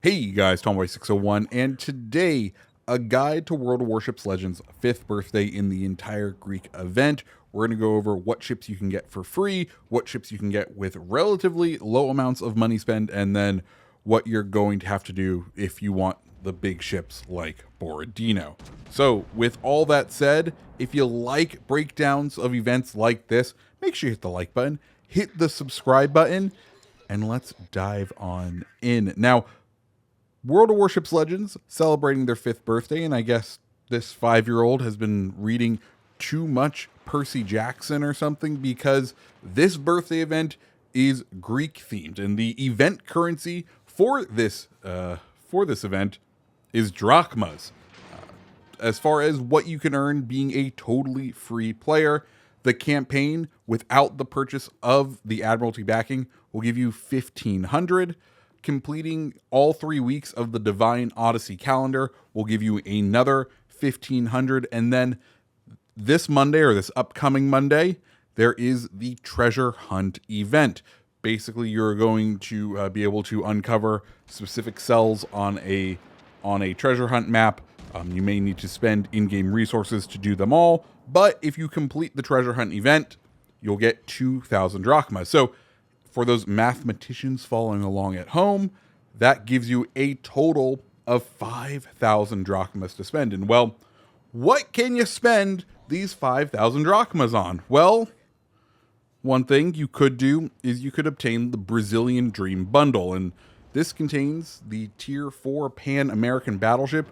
Hey guys, Tomboy601, and today a guide to World of Warships Legends' 5th birthday in the entire Greek event. We're going to go over what ships you can get for free, what ships you can get with relatively low amounts of money spent, and then what you're going to have to do if you want the big ships like Borodino. So, with all that said, if you like breakdowns of events like this, make sure you hit the like button, hit the subscribe button, and let's dive on in. Now, World of Warships Legends celebrating their 5th birthday, and I guess this 5-year-old has been reading too much Percy Jackson or something, because this birthday event is Greek themed, and the event currency for this event is drachmas. As far as what you can earn being a totally free player, the campaign without the purchase of the Admiralty backing will give you 1,500. Completing all 3 weeks of the Divine Odyssey calendar will give you another 1,500. And then this Monday, or this upcoming Monday, there is the treasure hunt event. Basically, you're going to be able to uncover specific cells on a treasure hunt map. You may need to spend in-game resources to do them all, but if you complete the treasure hunt event, you'll get 2,000 drachmas. So for those mathematicians following along at home, that gives you a total of 5,000 drachmas to spend. And well, what can you spend these 5,000 drachmas on? Well, one thing you could do is you could obtain the Brazilian Dream Bundle, and this contains the Tier 4 Pan-American battleship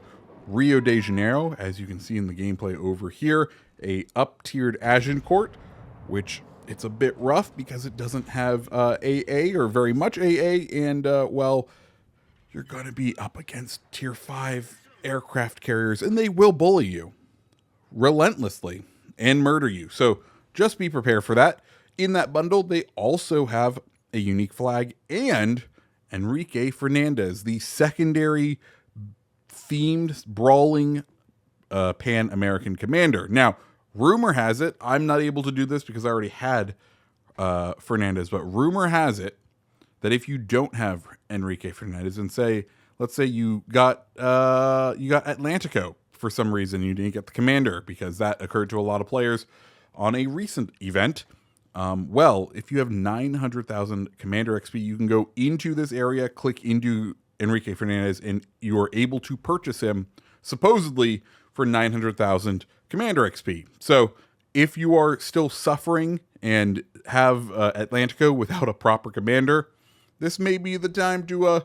Rio de Janeiro, as you can see in the gameplay over here, a up-tiered Agincourt, which it's a bit rough because it doesn't have AA or very much AA, and well, you're going to be up against Tier 5 aircraft carriers, and they will bully you relentlessly and murder you. So just be prepared for that. In that bundle, they also have a unique flag and Enrique Fernandez, the secondary themed brawling Pan-American commander. Now, rumor has it, I'm not able to do this because I already had Fernandez, but rumor has it that if you don't have Enrique Fernandez, and let's say you got Atlantico for some reason, you didn't get the commander, because that occurred to a lot of players on a recent event. Well, if you have 900,000 commander XP, you can go into this area, click into Enrique Fernandez, and you are able to purchase him supposedly for 900,000 commander XP. So if you are still suffering and have Atlantico without a proper commander, this may be the time to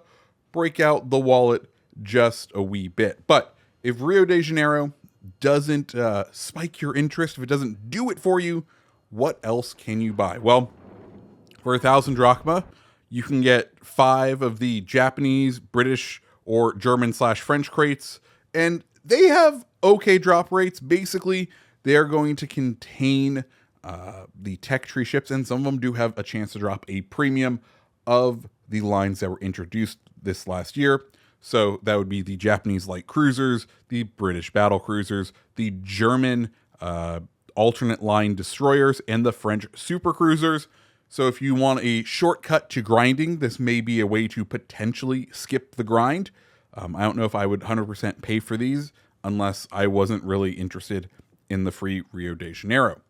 break out the wallet just a wee bit. But if Rio de Janeiro doesn't spike your interest, if it doesn't do it for you, what else can you buy? Well, for 1,000 drachma, you can get 5 of the Japanese, British, or German/French crates, and they have okay drop rates. Basically, they are going to contain the tech tree ships, and some of them do have a chance to drop a premium of the lines that were introduced this last year. So that would be the Japanese light cruisers, the British battle cruisers, the German alternate line destroyers, and the French super cruisers. So if you want a shortcut to grinding, this may be a way to potentially skip the grind. I don't know if I would 100% pay for these unless I wasn't really interested in the free Rio de Janeiro.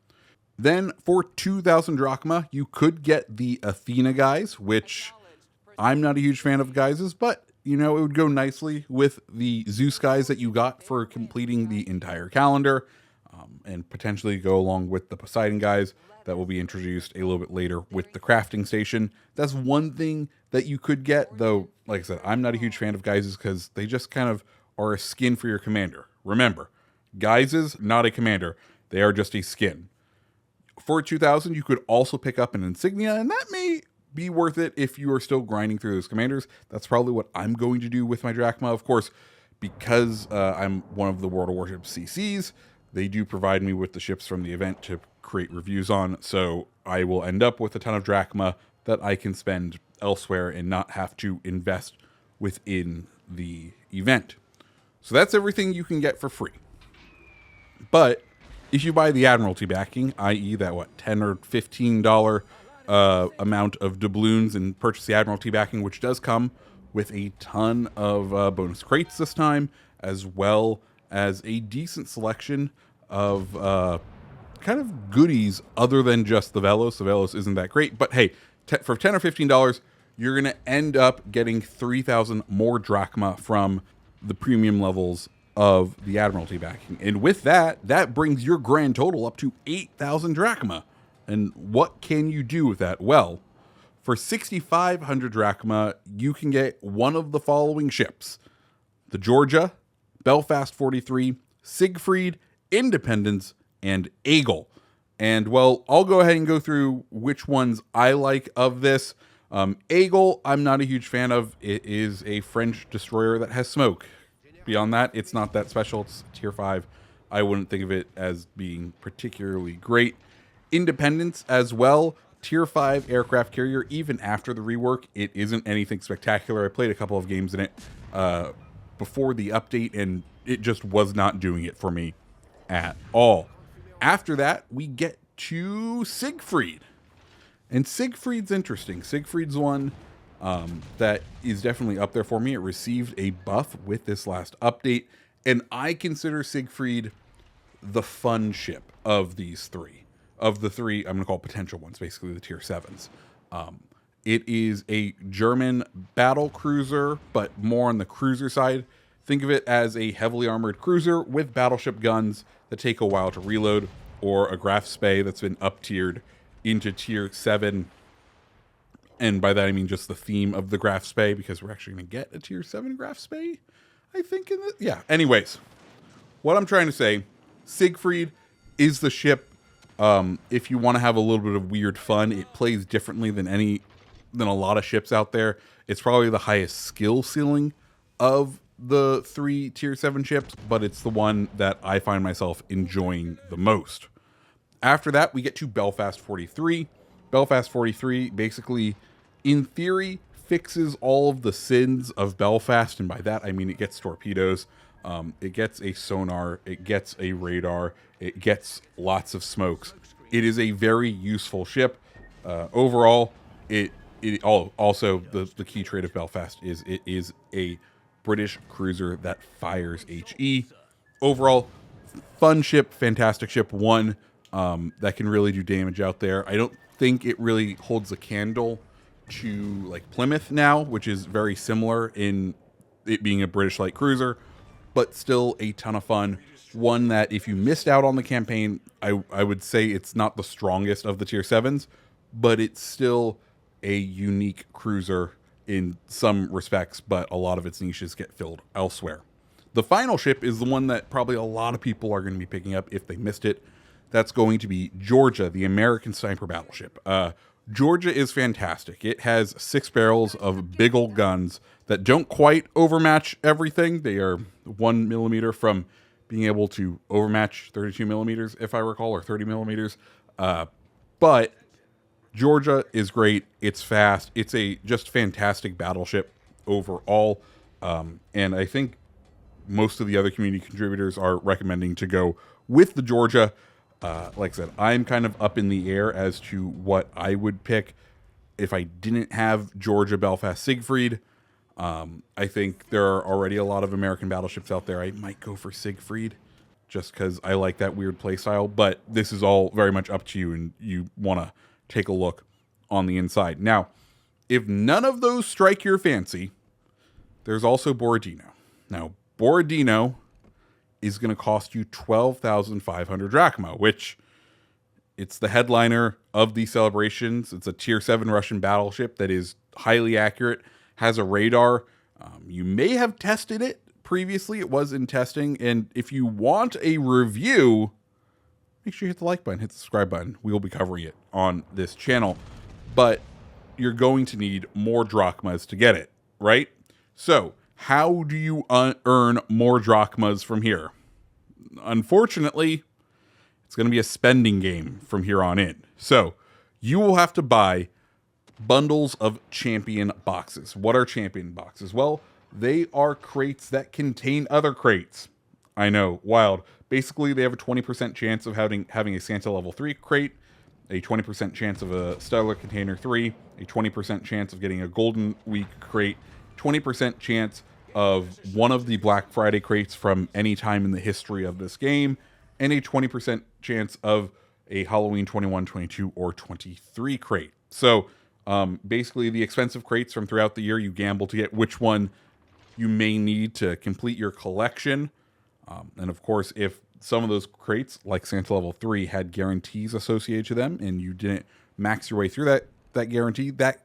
Then for 2,000 drachma, you could get the Athena guys, which I'm not a huge fan of guises, but you know, it would go nicely with the Zeus guys that you got for completing the entire calendar, and potentially go along with the Poseidon guys that will be introduced a little bit later with the crafting station. That's one thing that you could get, though, like I said, I'm not a huge fan of guises because they just kind of are a skin for your commander. Remember, guises, not a commander. They are just a skin. For 2,000, you could also pick up an insignia, and that may be worth it if you are still grinding through those commanders. That's probably what I'm going to do with my drachma. Of course, because I'm one of the World of Warships CCs, they do provide me with the ships from the event to create reviews on, so I will end up with a ton of drachma that I can spend elsewhere and not have to invest within the event. So that's everything you can get for free. But if you buy the Admiralty backing, i.e. that $10 or $15 amount of doubloons, and purchase the Admiralty backing, which does come with a ton of bonus crates this time, as well as a decent selection of kind of goodies other than just the Velos. The Velos isn't that great, but hey, for $10 or $15, you're going to end up getting 3,000 more drachma from the premium levels of the Admiralty backing. And with that, that brings your grand total up to 8,000 drachma. And what can you do with that? Well, for 6,500 drachma, you can get one of the following ships: the Georgia, Belfast 43, Siegfried, Independence, and Eagle. And well, I'll go ahead and go through which ones I like of this. Eagle, I'm not a huge fan of. It is a French destroyer that has smoke. Beyond that, it's not that special. It's tier 5. I wouldn't think of it as being particularly great. Independence as well. Tier 5 aircraft carrier. Even after the rework, it isn't anything spectacular. I played a couple of games in it before the update, and it just was not doing it for me at all. After that, we get to Siegfried. And Siegfried's interesting. Siegfried's one that is definitely up there for me. It received a buff with this last update, and I consider Siegfried the fun ship of these three. Of the three, I'm going to call potential ones, basically the tier 7s. It is a German battle cruiser, but more on the cruiser side. Think of it as a heavily armored cruiser with battleship guns that take a while to reload, or a Graf Spee that's been up-tiered into tier 7. And by that I mean just the theme of the Graf Spee, because we're actually going to get a tier 7 Graf Spee, I think. Yeah, anyways. What I'm trying to say, Siegfried is the ship. If you want to have a little bit of weird fun, it plays differently than a lot of ships out there. It's probably the highest skill ceiling of the 3 tier 7 ships, but it's the one that I find myself enjoying the most. After that, we get to Belfast 43. Belfast 43 basically, in theory, fixes all of the sins of Belfast, and by that I mean it gets torpedoes, it gets a sonar, it gets a radar, it gets lots of smokes. It is a very useful ship. Overall, also the key trait of Belfast is it is a British cruiser that fires HE. Overall, fun ship, fantastic ship, one that can really do damage out there. I don't think it really holds a candle to like Plymouth now, which is very similar in it being a British light cruiser, but still a ton of fun. One that if you missed out on the campaign, I would say it's not the strongest of the tier 7s, but it's still a unique cruiser in some respects, but a lot of its niches get filled elsewhere. The final ship is the one that probably a lot of people are going to be picking up if they missed it. That's going to be Georgia, the American sniper battleship. Georgia is fantastic. It has 6 barrels of big old guns that don't quite overmatch everything. They are 1 millimeter from being able to overmatch 32 millimeters, if I recall, or 30 millimeters. But Georgia is great. It's fast. It's a just fantastic battleship overall. And I think most of the other community contributors are recommending to go with the Georgia. Like I said, I'm kind of up in the air as to what I would pick if I didn't have Georgia, Belfast, Siegfried. I think there are already a lot of American battleships out there. I might go for Siegfried just because I like that weird playstyle, but this is all very much up to you, and you want to take a look on the inside. Now, if none of those strike your fancy, there's also Borodino. Now, Borodino is going to cost you 12,500 drachma, which it's the headliner of these celebrations. It's a tier 7 Russian battleship that is highly accurate, has a radar. You may have tested it previously. It was in testing. And if you want a review, make sure you hit the like button, hit the subscribe button. We will be covering it on this channel. But you're going to need more drachmas to get it, right? So how do you earn more drachmas from here? Unfortunately, it's going to be a spending game from here on in. So you will have to buy bundles of champion boxes. What are champion boxes? Well, they are crates that contain other crates. I know, wild. Basically, they have a 20% chance of having a Santa level 3 crate, a 20% chance of a Stellar Container 3, a 20% chance of getting a Golden Week crate, 20% chance of one of the Black Friday crates from any time in the history of this game, and a 20% chance of a Halloween 21, 22, or 23 crate. So basically the expensive crates from throughout the year, you gamble to get which one you may need to complete your collection. And of course, if some of those crates, like Santa Level 3, had guarantees associated to them and you didn't max your way through that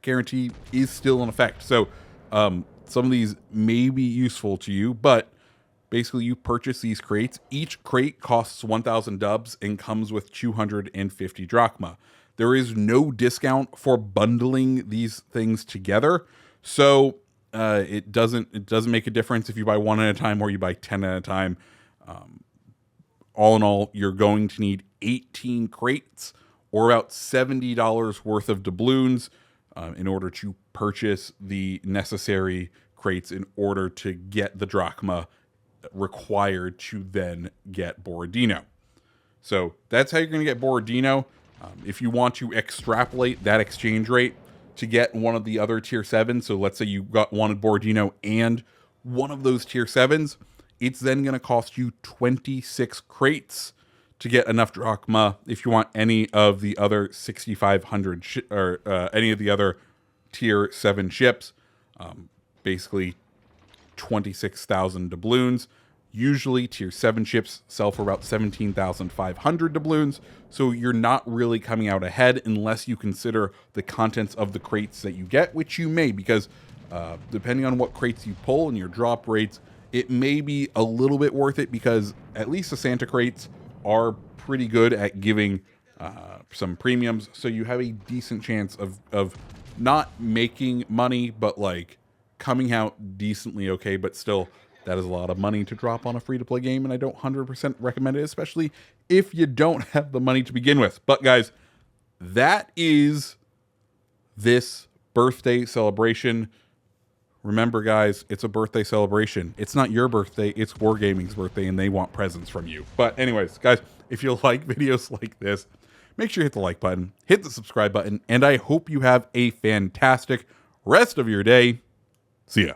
guarantee is still in effect. So some of these may be useful to you, but basically you purchase these crates. Each crate costs 1,000 dubs and comes with 250 drachma. There is no discount for bundling these things together. So it doesn't make a difference if you buy one at a time or you buy 10 at a time. All in all, you're going to need 18 crates or about $70 worth of doubloons in order to purchase the necessary crates in order to get the drachma required to then get Borodino. So that's how you're going to get Borodino. If you want to extrapolate that exchange rate to get one of the other tier 7s, so let's say you wanted Borodino and one of those tier 7s, it's then going to cost you 26 crates to get enough drachma if you want any of the other 6,500 or any of the other tier 7 ships. Basically 26,000 doubloons. Usually tier 7 ships sell for about 17,500 doubloons, so you're not really coming out ahead unless you consider the contents of the crates that you get, which you may, because depending on what crates you pull and your drop rates, it may be a little bit worth it, because at least the Santa crates are pretty good at giving some premiums, so you have a decent chance of not making money, but like coming out decently okay. But still, that is a lot of money to drop on a free-to-play game, and I don't 100% recommend it, especially if you don't have the money to begin with. But guys, that is this birthday celebration. Remember, guys, it's a birthday celebration. It's not your birthday, it's Wargaming's birthday, and they want presents from you. But anyways, guys, if you like videos like this, make sure you hit the like button, hit the subscribe button, and I hope you have a fantastic rest of your day. See ya.